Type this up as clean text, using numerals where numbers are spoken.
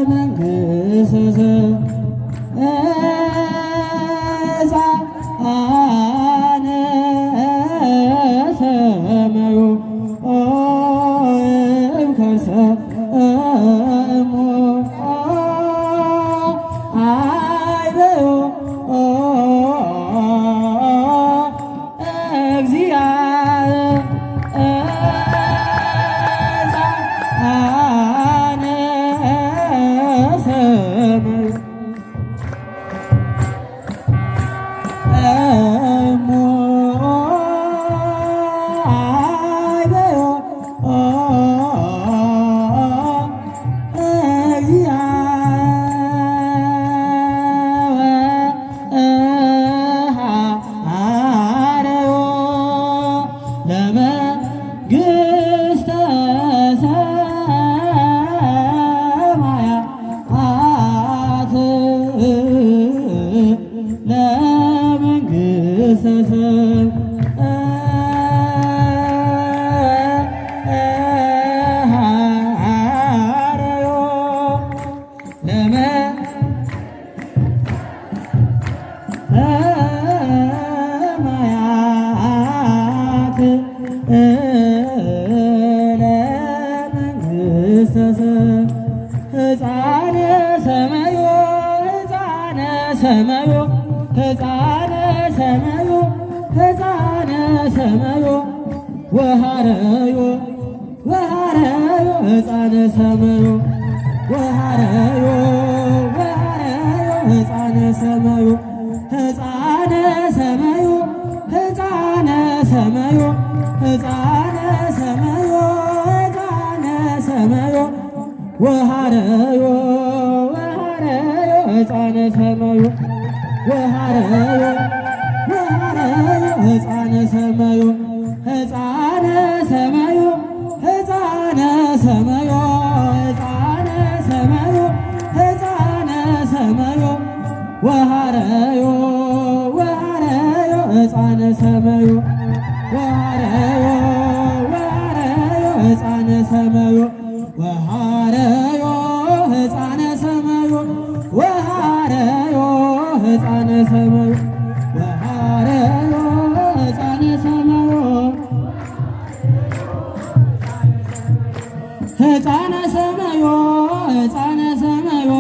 ለመንግሥተ ሕፃነ ሰማዩ እምከርሰ እሙ አይበዮ ለመንግሥተ ሰማያት ለመንግሥተ ሕፃነ ሰማዩ ሕፃነ ሰማዩ ሕፃነ ሰማዩ ሕፃነ ሰማዩ ወሃረዮ ወሃረዮ ሕፃነ ሰማዩ ወሃረዮ ወሃረዮ ሕፃነ ሰማዩ ሕፃነ ሰማዩ ሕፃነ ሰማዩ ሕፃነ ሰማዩ ሕፃነ ሰማዩ ወሃረዮ ወሃረዮ ሕፃነ ሰማዩ ወሃረዮ ወሃረዮ ሕፃነ ሰማዩ ሕፃነ ሰማዩ ሕፃነ ሰማዩ ሕፃነ ሰማዩ ሕፃነ ሰማዩ ወሃረዮ ወሃረዮ ሕፃነ ሰማዩ ወሃረዮ ወሃረዮ ሕፃነ ሰማዩ ወሃረዮ ሕፃነ ሰማዩ ወሃረዮ ሕፃነ ሰማዩ ወሃረዮ ሕፃነ ሰማዩ ሕፃነ ሰማዩ ሕፃነ ሰማዩ